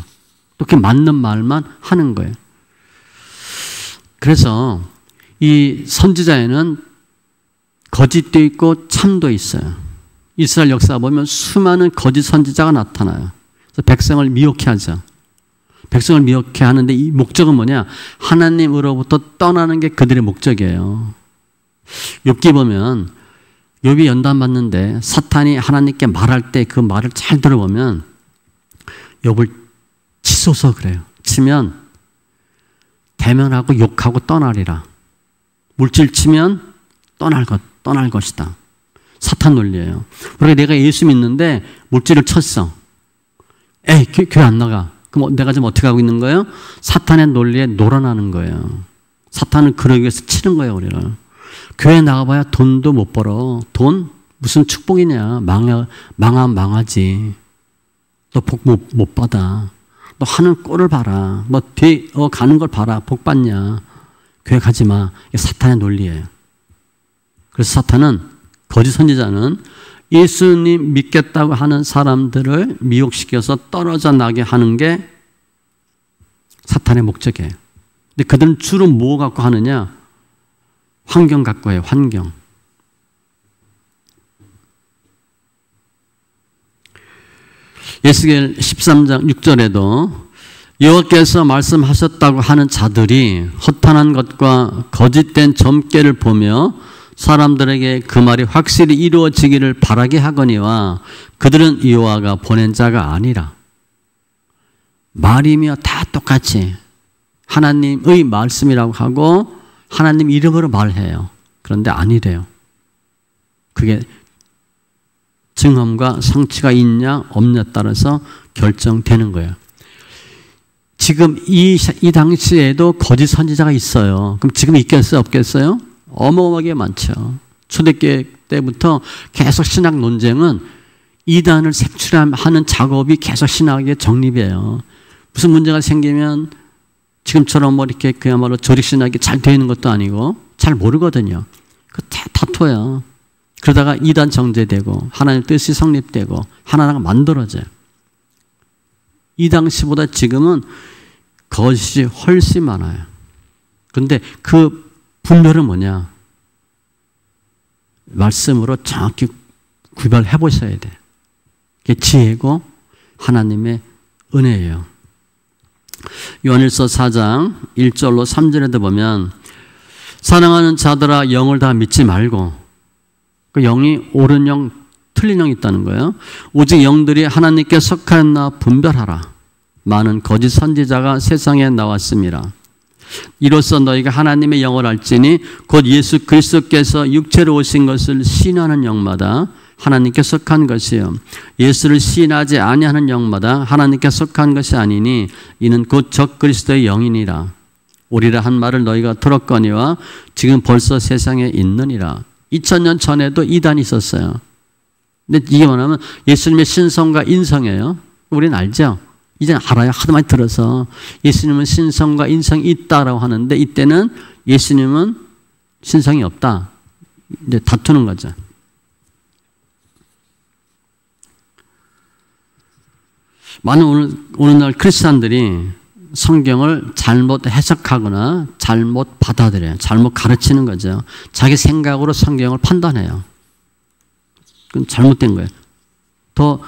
또 그 맞는 말만 하는 거예요. 그래서 이 선지자에는 거짓도 있고 참도 있어요. 이스라엘 역사 보면 수많은 거짓 선지자가 나타나요. 그래서 백성을 미혹해 하죠. 백성을 미혹해 하는데 이 목적은 뭐냐? 하나님으로부터 떠나는 게 그들의 목적이에요. 욥기 보면 욥이 연단 받는데 사탄이 하나님께 말할 때 그 말을 잘 들어보면 욥을 치소서 그래요. 치면 대면하고 욕하고 떠나리라. 물질 치면 떠날 것이다. 사탄 논리예요. 그러니까 내가 예수 믿는데 물질을 쳤어. 에이, 교회 안 나가. 그럼 내가 지금 어떻게 하고 있는 거예요? 사탄의 논리에 놀아나는 거예요. 사탄은 그러기 위해서 치는 거예요, 우리를. 교회 나가봐야 돈도 못 벌어. 돈? 무슨 축복이냐. 망하지. 너 복 못 받아. 너 하는 꼴을 봐라. 너 가는 걸 봐라. 복 받냐. 교회 가지 마. 이게 사탄의 논리예요. 그래서 사탄은, 거짓 선지자는 예수님 믿겠다고 하는 사람들을 미혹시켜서 떨어져 나게 하는 게 사탄의 목적이에요. 근데 그들은 주로 뭐 갖고 하느냐? 환경 갖고 해요. 환경. 에스겔 13장 6절에도 여호와께서 말씀하셨다고 하는 자들이 허탄한 것과 거짓된 점괘를 보며 사람들에게 그 말이 확실히 이루어지기를 바라게 하거니와 그들은 여호와가 보낸 자가 아니라. 말이며 다 똑같이 하나님의 말씀이라고 하고 하나님 이름으로 말해요. 그런데 아니래요. 그게 증언과 성취가 있냐 없냐에 따라서 결정되는 거예요. 지금 이 당시에도 거짓 선지자가 있어요. 그럼 지금 있겠어요? 없겠어요? 어마어마하게 많죠. 초대교회 때부터 계속 신학 논쟁은 이단을 색출하는 작업이 계속 신학의 정립이에요. 무슨 문제가 생기면 지금처럼 뭐 이렇게 그야말로 조직신학이 잘 되어 있는 것도 아니고 잘 모르거든요. 그 다퉈요. 그러다가 이단 정제되고 하나님의 뜻이 성립되고 하나가 만들어져요. 이 당시보다 지금은 거짓이 훨씬 많아요. 그런데 그 분별은 뭐냐? 말씀으로 정확히 구별해 보셔야 돼요. 그게 지혜고 하나님의 은혜예요. 요한일서 4장 1절로 3절에도 보면 사랑하는 자들아 영을 다 믿지 말고, 그 영이 옳은 영 틀린 영이 있다는 거예요. 오직 영들이 하나님께 속하였나 분별하라. 많은 거짓 선지자가 세상에 나왔습니다. 이로써 너희가 하나님의 영을 알지니 곧 예수 그리스도께서 육체로 오신 것을 시인하는 영마다 하나님께 속한 것이요 예수를 시인하지 아니하는 영마다 하나님께 속한 것이 아니니 이는 곧 적 그리스도의 영이니라. 오리라 한 말을 너희가 들었거니와 지금 벌써 세상에 있느니라. 2000년 전에도 이단이 있었어요. 근데 이게 뭐냐면 예수님의 신성과 인성이에요. 우리는 알죠? 이제는 알아요. 하도 많이 들어서 예수님은 신성과 인성이 있다라고 하는데 이때는 예수님은 신성이 없다. 이제 다투는 거죠. 많은 오늘날 크리스찬들이 성경을 잘못 해석하거나 잘못 받아들여요. 잘못 가르치는 거죠. 자기 생각으로 성경을 판단해요. 그건 잘못된 거예요. 더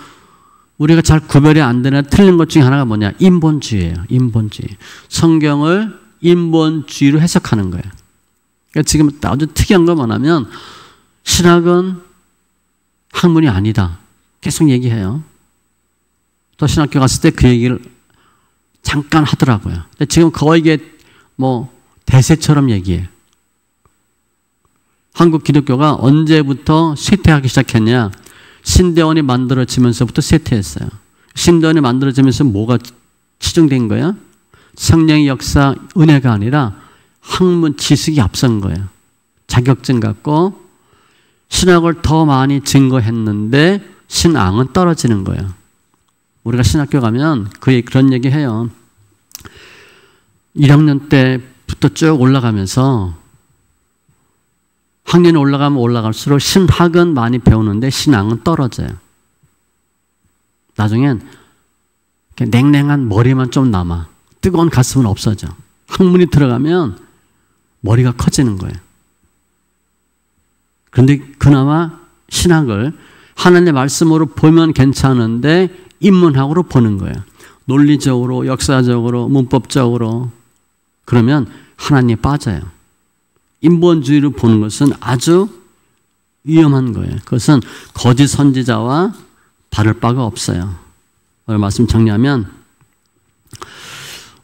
우리가 잘 구별이 안 되는 틀린 것 중에 하나가 뭐냐? 인본주의예요. 인본주의. 성경을 인본주의로 해석하는 거예요. 그러니까 지금 아주 특이한 거 뭐냐면 신학은 학문이 아니다. 계속 얘기해요. 또 신학교 갔을 때 그 얘기를 잠깐 하더라고요. 근데 지금 거의 이게 뭐 대세처럼 얘기해요. 한국 기독교가 언제부터 쇠퇴하기 시작했냐? 신대원이 만들어지면서부터 쇠퇴했어요. 신대원이 만들어지면서 뭐가 치중된 거야? 성령의 역사, 은혜가 아니라 학문 지식이 앞선 거예요. 자격증 갖고 신학을 더 많이 증거했는데 신앙은 떨어지는 거예요. 우리가 신학교 가면 그런 얘기 해요. 1학년 때부터 쭉 올라가면서 학년이 올라가면 올라갈수록 신학은 많이 배우는데 신앙은 떨어져요. 나중엔 냉랭한 머리만 좀 남아. 뜨거운 가슴은 없어져. 학문이 들어가면 머리가 커지는 거예요. 그런데 그나마 신학을 하나님의 말씀으로 보면 괜찮은데 인문학으로 보는 거예요. 논리적으로, 역사적으로, 문법적으로. 그러면 하나님이 빠져요. 인본주의로 보는 것은 아주 위험한 거예요. 그것은 거짓 선지자와 다를 바가 없어요. 오늘 말씀 정리하면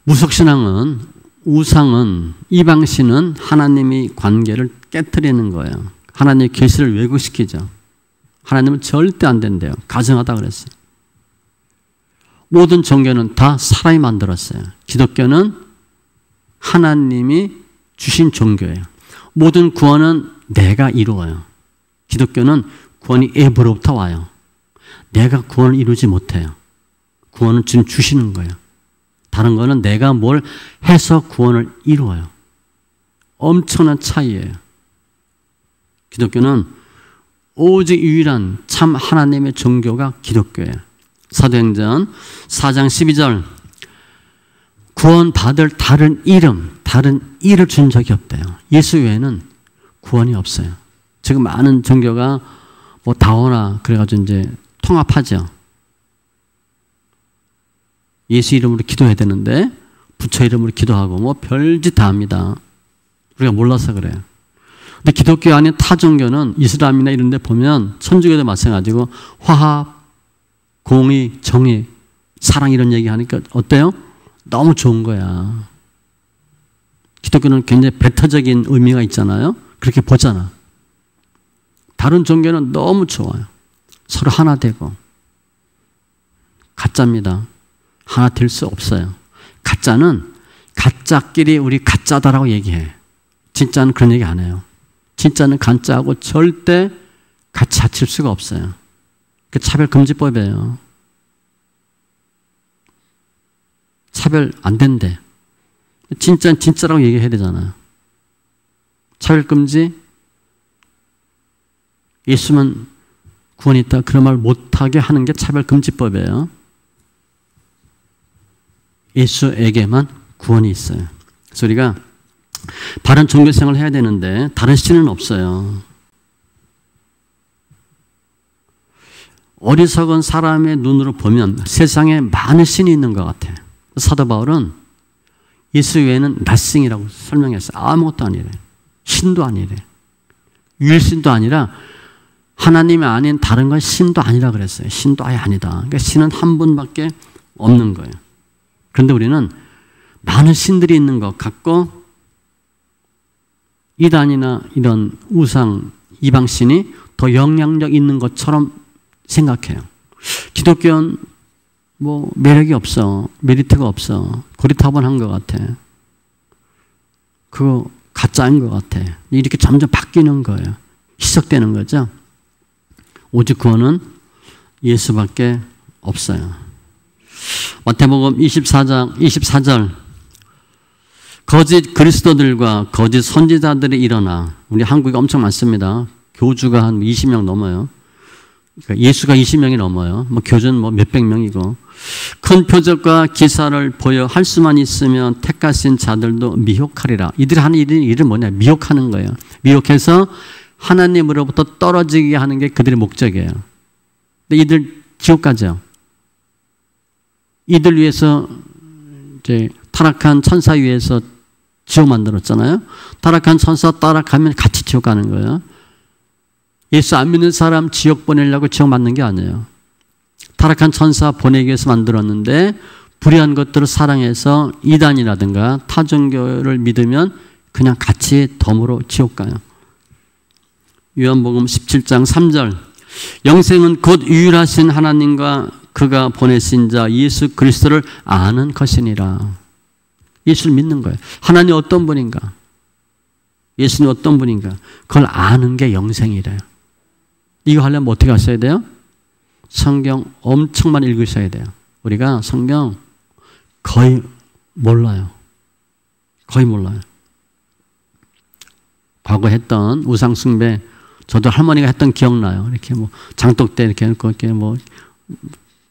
무속신앙은, 우상은, 이방신은 하나님의 관계를 깨트리는 거예요. 하나님의 계시를 왜곡시키죠. 하나님은 절대 안 된대요. 가증하다 그랬어요. 모든 종교는 다 사람이 만들었어요. 기독교는 하나님이 주신 종교예요. 모든 구원은 내가 이루어요. 기독교는 구원이 앱으로부터 와요. 내가 구원을 이루지 못해요. 구원은 지금 주시는 거예요. 다른 거는 내가 뭘 해서 구원을 이루어요. 엄청난 차이예요. 기독교는 오직 유일한 참 하나님의 종교가 기독교예요. 사도행전 4장 12절 구원받을 다른 이름, 다른 일을 준 적이 없대요. 예수 외에는 구원이 없어요. 지금 많은 종교가 뭐 다오나 그래가지고 이제 통합하죠. 예수 이름으로 기도해야 되는데 부처 이름으로 기도하고 뭐 별짓 다 합니다. 우리가 몰라서 그래요. 근데 기독교 아닌 타 종교는 이슬람이나 이런 데 보면 천주교도 마찬가지고 화합, 공의, 정의, 사랑 이런 얘기하니까 어때요? 너무 좋은 거야. 기독교는 굉장히 배타적인 의미가 있잖아요. 그렇게 보잖아. 다른 종교는 너무 좋아요. 서로 하나 되고. 가짜입니다. 하나 될 수 없어요. 가짜는 가짜끼리 우리 가짜다라고 얘기해. 진짜는 그런 얘기 안 해요. 진짜는 가짜하고 절대 같이 합칠 수가 없어요. 그 진짜라고 얘기해야 되잖아요. 차별금지, 예수만 구원이 있다. 그런 말 못하게 하는 게 차별금지법이에요. 예수에게만 구원이 있어요. 그래서 우리가 바른 종교생활을 해야 되는데 다른 신은 없어요. 어리석은 사람의 눈으로 보면 세상에 많은 신이 있는 것 같아요. 사도 바울은 예수 외에는 nothing이라고 설명했어요. 아무것도 아니래. 신도 아니래. 유일신도 아니라 하나님이 아닌 다른 건 신도 아니라 그랬어요. 신도 아예 아니다. 그러니까 신은 한 분밖에 없는 거예요. 그런데 우리는 많은 신들이 있는 것 같고 이단이나 이런 우상 이방신이 더 영향력 있는 것처럼 생각해요. 기독교는 뭐 매력이 없어. 메리트가 없어. 고리타분한 것 같아. 그거 가짜인 것 같아. 이렇게 점점 바뀌는 거예요. 희석되는 거죠. 오직 구원은 예수밖에 없어요. 마태복음 24절 거짓 그리스도들과 거짓 선지자들이 일어나 우리 한국에 엄청 많습니다. 교주가 한 20명 넘어요. 그러니까 예수가 20명이 넘어요. 뭐 교주는 뭐 몇백 명이고 큰 표적과 기사를 보여 할 수만 있으면 택하신 자들도 미혹하리라. 이들이 하는 일은 뭐냐? 미혹하는 거예요. 미혹해서 하나님으로부터 떨어지게 하는 게 그들의 목적이에요. 근데 이들 지옥 가죠. 이들 위해서 이제 타락한 천사 위해서 지옥 만들었잖아요. 타락한 천사 따라가면 같이 지옥 가는 거예요. 예수 안 믿는 사람 지옥 보내려고 지옥 만든 게 아니에요. 타락한 천사 보내기 위해서 만들었는데 불의한 것들을 사랑해서 이단이라든가 타종교를 믿으면 그냥 같이 덤으로 지옥 가요. 요한복음 17장 3절 영생은 곧 유일하신 하나님과 그가 보내신 자 예수 그리스도를 아는 것이니라. 예수를 믿는 거예요. 하나님 어떤 분인가? 예수님 어떤 분인가? 그걸 아는 게 영생이래요. 이거 하려면 어떻게 하셔야 돼요? 성경 엄청 많이 읽으셔야 돼요. 우리가 성경 거의 몰라요. 거의 몰라요. 과거 했던 우상숭배 저도 할머니가 했던 기억나요. 이렇게 뭐 장독대 이렇게 놓고 이렇게 뭐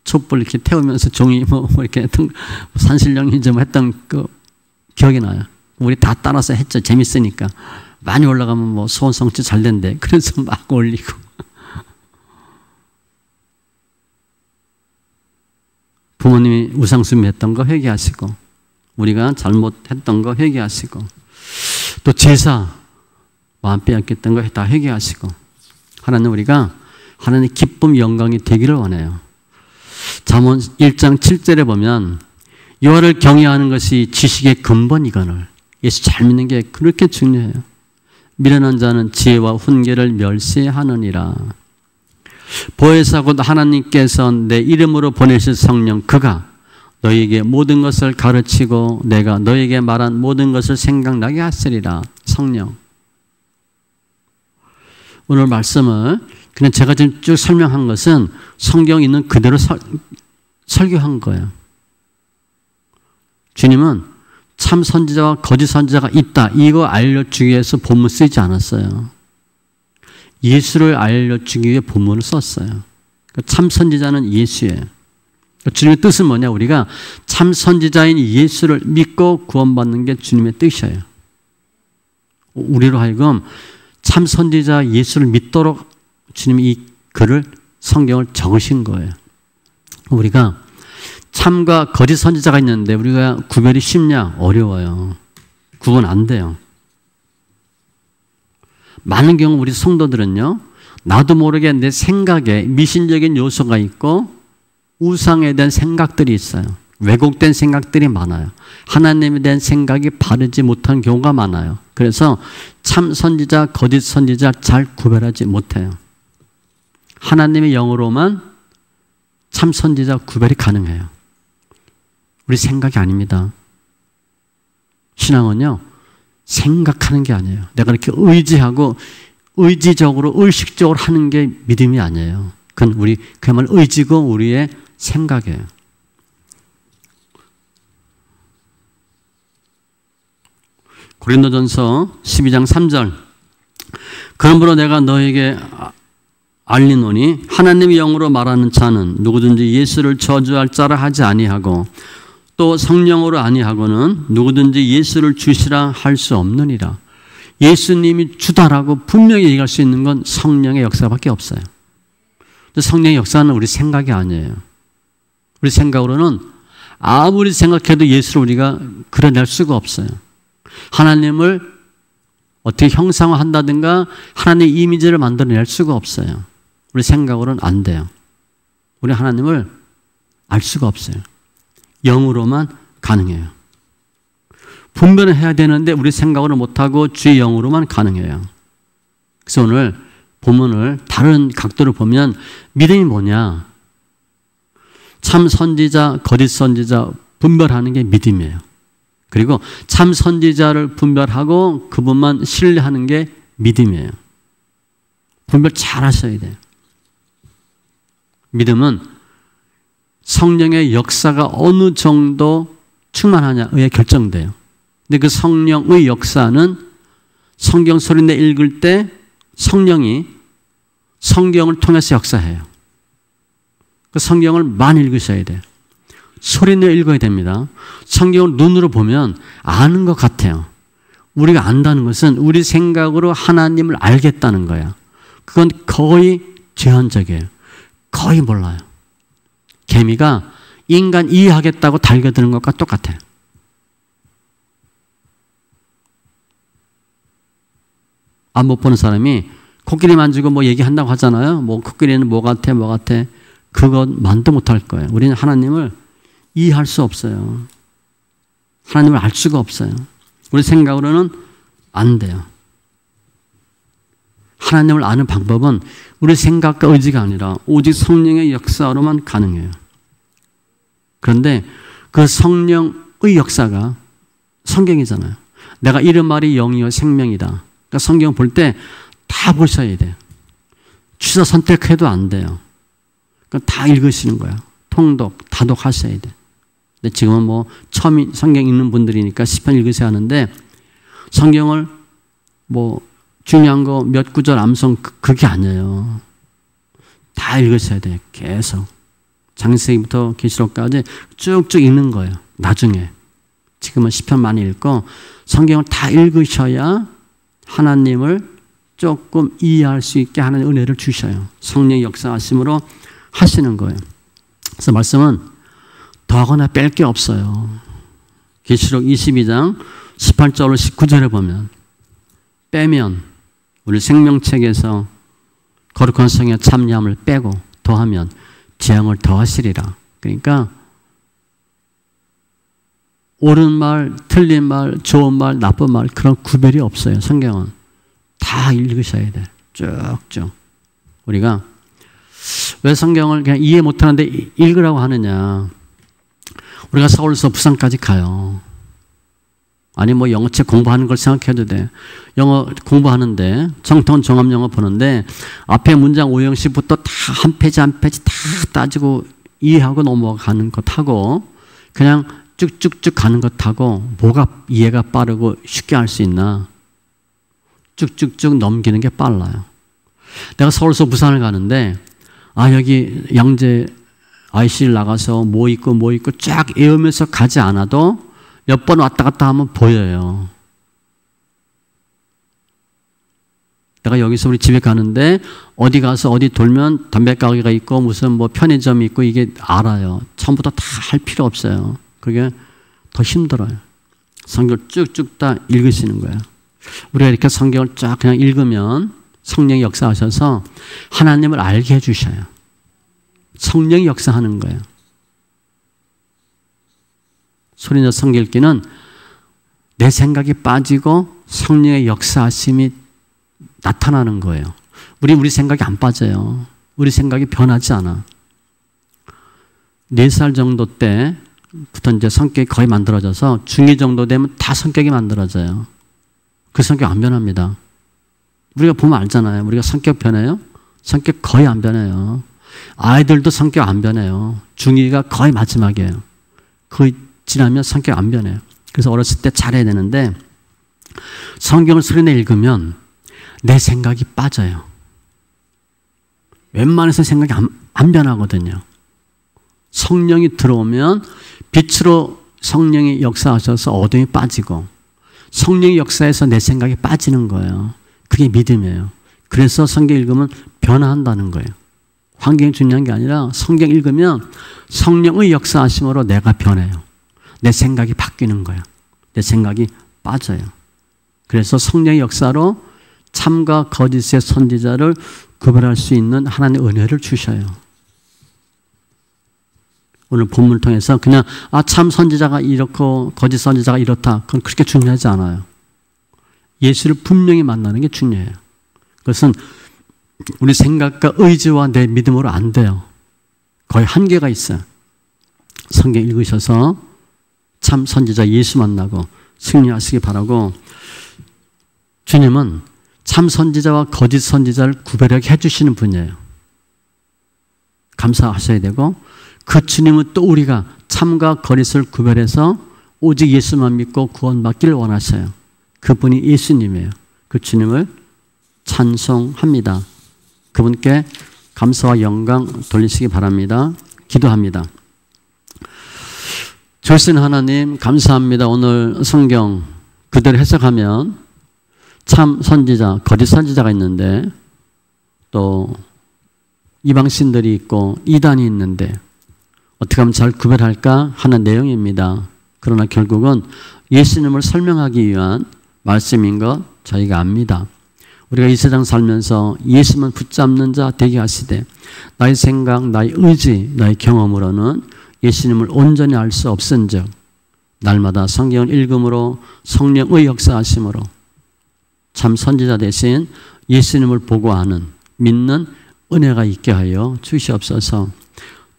촛불 이렇게 태우면서 종이 뭐 이렇게 했던 산신령이 좀 했던 그 기억이 나요. 우리 다 따라서 했죠. 재밌으니까. 많이 올라가면 뭐 소원 성취 잘 된대. 그래서 막 올리고. 부모님이 우상숭배 했던 거 회개하시고 우리가 잘못했던 거 회개하시고 또 제사 마음 빼앗겼던 거 다 회개하시고 하나님 우리가 하나님의 기쁨 영광이 되기를 원해요. 잠언 1장 7절에 보면 여호와를 경외하는 것이 지식의 근본이거늘. 예수 잘 믿는 게 그렇게 중요해요. 미련한 자는 지혜와 훈계를 멸시하느니라. 보혜사 곧 하나님께서 내 이름으로 보내실 성령 그가 너희에게 모든 것을 가르치고 내가 너희에게 말한 모든 것을 생각나게 하시리라. 성령. 오늘 말씀을 그냥 제가 지금 쭉 설명한 것은 성경에 있는 그대로 설교한 거예요. 주님은 참 선지자와 거짓 선지자가 있다. 이거 알려주기 위해서 본문 쓰지 않았어요. 예수를 알려주기 위해 본문을 썼어요. 그러니까 참 선지자는 예수예요. 그러니까 주님의 뜻은 뭐냐? 우리가 참 선지자인 예수를 믿고 구원받는 게 주님의 뜻이에요. 우리로 하여금 참 선지자 예수를 믿도록 주님이 이 글을 성경을 적으신 거예요. 우리가 참과 거짓 선지자가 있는데 우리가 구별이 쉽냐? 어려워요. 구분 안 돼요. 많은 경우 우리 성도들은요, 나도 모르게 내 생각에 미신적인 요소가 있고 우상에 대한 생각들이 있어요. 왜곡된 생각들이 많아요. 하나님에 대한 생각이 바르지 못한 경우가 많아요. 그래서 참 선지자, 거짓 선지자 잘 구별하지 못해요. 하나님의 영으로만 참 선지자 구별이 가능해요. 우리 생각이 아닙니다. 신앙은요, 생각하는 게 아니에요. 내가 이렇게 의지하고 의지적으로 의식적으로 하는 게 믿음이 아니에요. 그건 그야말로 의지고 우리의 생각이에요. 고린도전서 12장 3절. 그러므로 내가 너에게 알리노니 하나님의 영으로 말하는 자는 누구든지 예수를 저주할 자라 하지 아니하고 또 성령으로 아니하고는 누구든지 예수를 주시라 할 수 없느니라. 예수님이 주다라고 분명히 얘기할 수 있는 건 성령의 역사밖에 없어요. 성령의 역사는 우리 생각이 아니에요. 우리 생각으로는 아무리 생각해도 예수를 우리가 그려낼 수가 없어요. 하나님을 어떻게 형상화한다든가 하나님의 이미지를 만들어낼 수가 없어요. 우리 생각으로는 안 돼요. 우리 하나님을 알 수가 없어요. 영으로만 가능해요. 분별을 해야 되는데 우리 생각으로 못하고 주의 영으로만 가능해요. 그래서 오늘 본문을 다른 각도로 보면 믿음이 뭐냐? 참 선지자, 거짓 선지자 분별하는 게 믿음이에요. 그리고 참 선지자를 분별하고 그분만 신뢰하는 게 믿음이에요. 분별 잘 하셔야 돼요. 믿음은 성령의 역사가 어느 정도 충만하냐에 결정돼요. 근데 그 성령의 역사는 성경 소리내 읽을 때 성령이 성경을 통해서 역사해요. 그 성경을 많이 읽으셔야 돼요. 소리내 읽어야 됩니다. 성경을 눈으로 보면 아는 것 같아요. 우리가 안다는 것은 우리 생각으로 하나님을 알겠다는 거야. 그건 거의 제한적이에요. 거의 몰라요. 개미가 인간 이해하겠다고 달겨드는 것과 똑같아요. 안 못 보는 사람이 코끼리 만지고 뭐 얘기한다고 하잖아요. 뭐 코끼리는 뭐 같아 뭐 같아. 그것만도 못할 거예요. 우리는 하나님을 이해할 수 없어요. 하나님을 알 수가 없어요. 우리 생각으로는 안 돼요. 하나님을 아는 방법은 우리 생각과 의지가 아니라 오직 성령의 역사로만 가능해요. 그런데 그 성령의 역사가 성경이잖아요. 내가 이런 말이 영이요 생명이다. 그러니까 성경 볼 때 다 보셔야 돼요. 취사 선택해도 안 돼요. 그러니까 다 읽으시는 거야. 통독, 다독 하셔야 돼. 근데 지금은 뭐 처음 성경 읽는 분들이니까 시편 읽으셔야 하는데 성경을 뭐 중요한 거 몇 구절 암송 그게 아니에요. 다 읽으셔야 돼요. 계속. 창세기부터 계시록까지 쭉쭉 읽는 거예요. 나중에. 지금은 시편 많이 읽고 성경을 다 읽으셔야 하나님을 조금 이해할 수 있게 하는 은혜를 주셔요. 성령의 역사하심으로 하시는 거예요. 그래서 말씀은 더하거나 뺄 게 없어요. 계시록 22장 18절로 19절에 보면 빼면 우리 생명책에서 거룩한 성의 참여함을 빼고 더하면 재앙을 더하시리라. 그러니까 옳은 말, 틀린 말, 좋은 말, 나쁜 말 그런 구별이 없어요. 성경은. 다 읽으셔야 돼. 쭉쭉. 우리가 왜 성경을 그냥 이해 못하는데 읽으라고 하느냐. 우리가 서울에서 부산까지 가요. 아니 뭐 영어책 공부하는 걸 생각해도 돼. 영어 공부하는데 정통 종합영어 보는데 앞에 문장 오형식부터 다 한 페이지 한 페이지 다 따지고 이해하고 넘어가는 것하고 그냥 쭉쭉쭉 가는 것하고 뭐가 이해가 빠르고 쉽게 할 수 있나. 쭉쭉쭉 넘기는 게 빨라요. 내가 서울에서 부산을 가는데 여기 양재 IC를 나가서 뭐 있고 쫙 외우면서 가지 않아도 몇 번 왔다 갔다 하면 보여요. 내가 여기서 우리 집에 가는데 어디 가서 어디 돌면 담배 가게가 있고 무슨 뭐 편의점이 있고 이게 알아요. 처음부터 다 할 필요 없어요. 그게 더 힘들어요. 성경을 쭉쭉 다 읽으시는 거예요. 우리가 이렇게 성경을 쫙 그냥 읽으면 성령이 역사하셔서 하나님을 알게 해주셔요. 성령이 역사하는 거예요. 소리내 성경 읽기는 내 생각이 빠지고 성령의 역사하심이 나타나는 거예요. 우리 생각이 안 빠져요. 우리 생각이 변하지 않아. 4살 정도 때부터 이제 성격이 거의 만들어져서 중2 정도 되면 다 성격이 만들어져요. 그 성격 안 변합니다. 우리가 보면 알잖아요. 우리가 성격 변해요? 성격 거의 안 변해요. 아이들도 성격 안 변해요. 중2가 거의 마지막이에요. 거의 지나면 성격 안 변해요. 그래서 어렸을 때 잘해야 되는데 성경을 소리내 읽으면 내 생각이 빠져요. 웬만해서 생각이 안 변하거든요. 성령이 들어오면 빛으로 성령이 역사하셔서 어둠이 빠지고 성령의 역사에서 내 생각이 빠지는 거예요. 그게 믿음이에요. 그래서 성경 읽으면 변화한다는 거예요. 환경이 중요한 게 아니라 성경 읽으면 성령의 역사하심으로 내가 변해요. 내 생각이 바뀌는 거예요. 내 생각이 빠져요. 그래서 성령의 역사로 참과 거짓의 선지자를 구별할 수 있는 하나님의 은혜를 주셔요. 오늘 본문을 통해서 그냥 참 선지자가 이렇고 거짓 선지자가 이렇다. 그건 그렇게 중요하지 않아요. 예수를 분명히 만나는 게 중요해요. 그것은 우리 생각과 의지와 내 믿음으로 안 돼요. 거의 한계가 있어요. 성경 읽으셔서 참 선지자 예수 만나고 승리하시기 바라고, 주님은 참 선지자와 거짓 선지자를 구별하게 해주시는 분이에요. 감사하셔야 되고, 그 주님은 또 우리가 참과 거짓을 구별해서 오직 예수만 믿고 구원받기를 원하셔요. 그분이 예수님이에요. 그 주님을 찬송합니다. 그분께 감사와 영광 돌리시기 바랍니다. 기도합니다. 좋으신 하나님 감사합니다. 오늘 성경 그대로 해석하면 참 선지자, 거짓 선지자가 있는데 또 이방신들이 있고 이단이 있는데 어떻게 하면 잘 구별할까 하는 내용입니다. 그러나 결국은 예수님을 설명하기 위한 말씀인 것 저희가 압니다. 우리가 이 세상 살면서 예수만 붙잡는 자 되게 하시되 나의 생각, 나의 의지, 나의 경험으로는 예수님을 온전히 알 수 없은즉 날마다 성경을 읽음으로 성령의 역사하심으로 참 선지자 대신 예수님을 보고하는 믿는 은혜가 있게 하여 주시옵소서.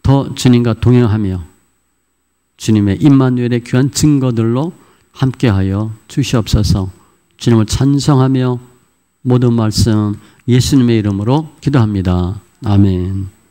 더 주님과 동행하며 주님의 임마누엘의 귀한 증거들로 함께하여 주시옵소서. 주님을 찬송하며 모든 말씀 예수님의 이름으로 기도합니다. 아멘.